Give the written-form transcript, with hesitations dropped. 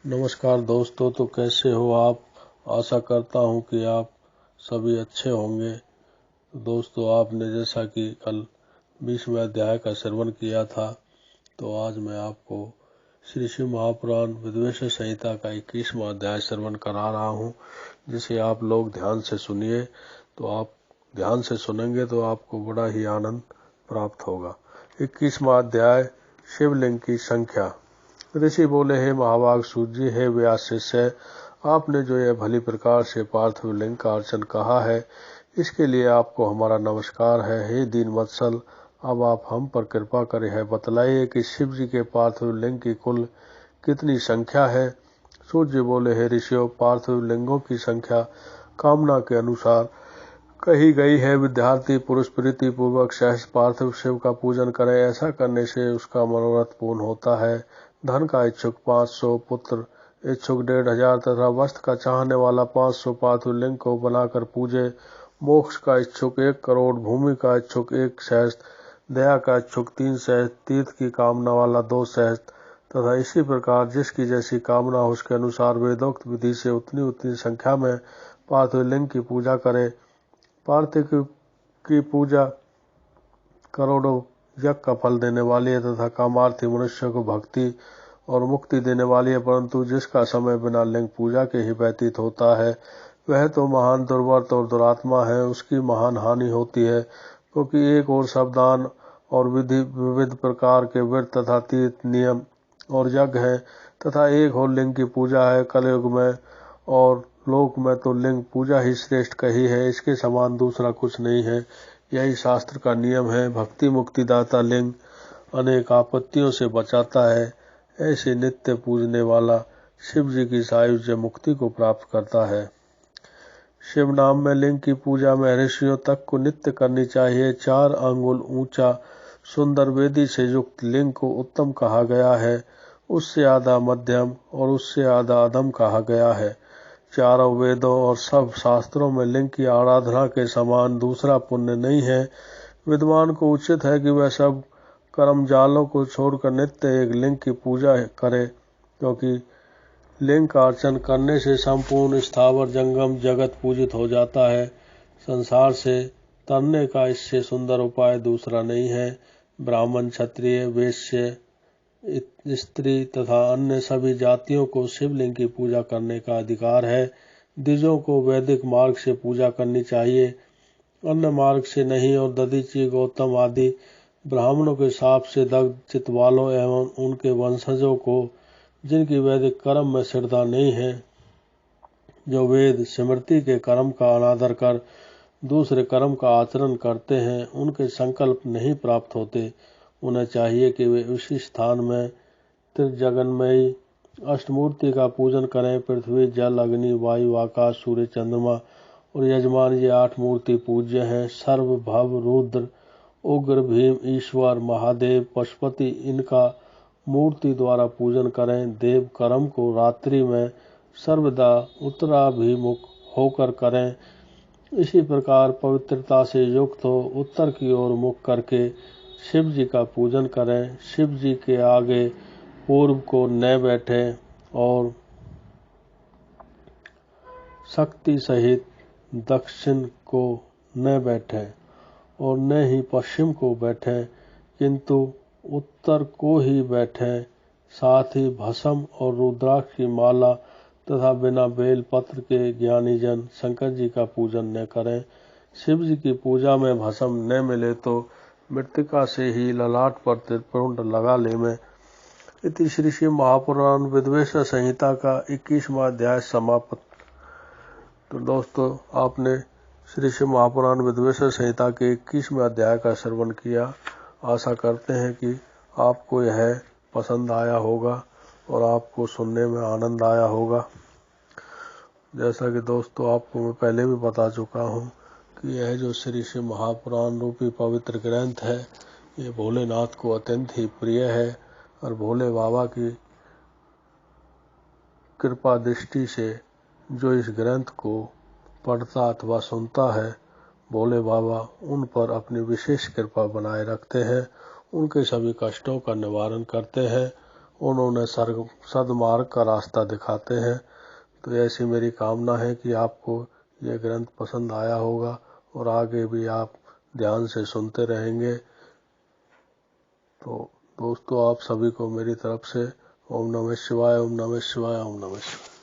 नमस्कार दोस्तों, तो कैसे हो आप। आशा करता हूं कि आप सभी अच्छे होंगे। दोस्तों, आपने जैसा कि कल 20वें अध्याय का श्रवण किया था, तो आज मैं आपको श्री शिव महापुराण विद्वेष संहिता का 21वां अध्याय श्रवण करा रहा हूं, जिसे आप लोग ध्यान से सुनिए। तो आप ध्यान से सुनेंगे तो आपको बड़ा ही आनंद प्राप्त होगा। 21वां अध्याय, शिवलिंग की संख्या। ऋषि बोले, हे महाभाग सूत जी, हे व्यास शिष्य, आपने जो यह भली प्रकार से पार्थिव लिंग का अर्चन कहा है, इसके लिए आपको हमारा नमस्कार है। हे दीन वत्सल, अब आप हम पर कृपा करें है बतलाइए कि शिव जी के पार्थिव लिंग की कुल कितनी संख्या है। सूत जी बोले, हे ऋषियों, पार्थिव लिंगों की संख्या कामना के अनुसार कही गई है। विद्यार्थी पुरुष प्रीति पूर्वक सहस्र पार्थिव शिव का पूजन करे, ऐसा करने से उसका मनोरथ पूर्ण होता है। धन का इच्छुक 500, पुत्र इच्छुक 1500 तथा वस्त्र का चाहने वाला 500 पार्थिव लिंग को बनाकर पूजे। मोक्ष का इच्छुक 1 करोड़, भूमि का इच्छुक 1 सहस्त्र, दया का इच्छुक 3 सहस्त्र, तीर्थ की कामना वाला 2 सहस्त्र तथा इसी प्रकार जिसकी जैसी कामना हो उसके अनुसार वेदोक्त विधि से उतनी उतनी संख्या में पार्थिव लिंग की पूजा करे। पार्थिव की पूजा करोड़ों यज्ञ का फल देने वाली है तथा कामार्थी मनुष्य को भक्ति और मुक्ति देने वाली है, परंतु जिसका समय बिना लिंग पूजा के ही व्यतीत होता है, वह तो महान दुर्व्रत और दुरात्मा है। उसकी महान हानि होती है, क्योंकि एक और सावधान और विविध प्रकार के व्रत तथा तीर्थ नियम और यज्ञ है तथा एक और लिंग की पूजा है। कलयुग में और लोक में तो लिंग पूजा ही श्रेष्ठ कही है, इसके समान दूसरा कुछ नहीं है। यही शास्त्र का नियम है। भक्ति मुक्ति दाता लिंग अनेक आपत्तियों से बचाता है। ऐसे नित्य पूजने वाला शिव जी की सायुज्य मुक्ति को प्राप्त करता है। शिव नाम में लिंग की पूजा में ऋषियों तक को नित्य करनी चाहिए। 4 अंगुल ऊंचा सुंदर वेदी से युक्त लिंग को उत्तम कहा गया है, उससे आधा मध्यम और उससे आधा अधम कहा गया है। चारों वेदों और सब शास्त्रों में लिंग की आराधना के समान दूसरा पुण्य नहीं है। विद्वान को उचित है कि वह सब कर्मजालों को छोड़कर नित्य एक लिंग की पूजा करे, क्योंकि लिंग का अर्चन करने से संपूर्ण स्थावर जंगम जगत पूजित हो जाता है। संसार से तरने का इससे सुंदर उपाय दूसरा नहीं है। ब्राह्मण, क्षत्रिय, वैश्य, स्त्री तथा अन्य सभी जातियों को शिवलिंग की पूजा करने का अधिकार है। द्विजों को वैदिक मार्ग से पूजा करनी चाहिए, अन्य मार्ग से नहीं। और दधीची, गौतम आदि ब्राह्मणों के शाप से दग्ध चितवालों एवं उनके वंशजों को, जिनकी वैदिक कर्म में श्रद्धा नहीं है, जो वेद स्मृति के कर्म का अनादर कर दूसरे कर्म का आचरण करते हैं, उनके संकल्प नहीं प्राप्त होते। उन्हें चाहिए कि वे उसी स्थान में त्रिजगन्मयी अष्टमूर्ति का पूजन करें। पृथ्वी, जल, अग्नि, वायु, आकाश, सूर्य, चंद्रमा और यजमान, ये 8 मूर्ति पूज्य हैं। सर्व, भव, रुद्र, उग्र, भीम, ईश्वर, महादेव, पशुपति, इनका मूर्ति द्वारा पूजन करें। देव कर्म को रात्रि में सर्वदा उत्तराभिमुख होकर करें। इसी प्रकार पवित्रता से युक्त हो उत्तर की ओर मुख करके शिव जी का पूजन करें। शिव जी के आगे पूर्व को न बैठे और शक्ति सहित दक्षिण को न बैठे और न ही पश्चिम को बैठे, किंतु उत्तर को ही बैठे। साथ ही भस्म और रुद्राक्ष की माला तथा बिना बेल पत्र के ज्ञानी जन शंकर जी का पूजन न करें। शिव जी की पूजा में भस्म न मिले तो मृतिका से ही ललाट पर त्रिपुंड लगा ले में। इति श्री शिव महापुराण विद्वेष संहिता का 21वां अध्याय समाप्त। तो दोस्तों, आपने श्री शिव महापुराण विद्वेष संहिता के 21वें अध्याय का श्रवण किया। आशा करते हैं कि आपको यह पसंद आया होगा और आपको सुनने में आनंद आया होगा। जैसा कि दोस्तों आपको मैं पहले भी बता चुका हूँ कि यह जो श्री शिव महापुराण रूपी पवित्र ग्रंथ है, ये भोलेनाथ को अत्यंत ही प्रिय है और भोले बाबा की कृपा दृष्टि से जो इस ग्रंथ को पढ़ता अथवा सुनता है, भोले बाबा उन पर अपनी विशेष कृपा बनाए रखते हैं, उनके सभी कष्टों का निवारण करते हैं उन्होंने सद्मार्ग का रास्ता दिखाते हैं। तो ऐसी मेरी कामना है कि आपको ये ग्रंथ पसंद आया होगा और आगे भी आप ध्यान से सुनते रहेंगे। तो दोस्तों, आप सभी को मेरी तरफ से ओम नमः शिवाय, ओम नमः शिवाय, ओम नमः शिवाय।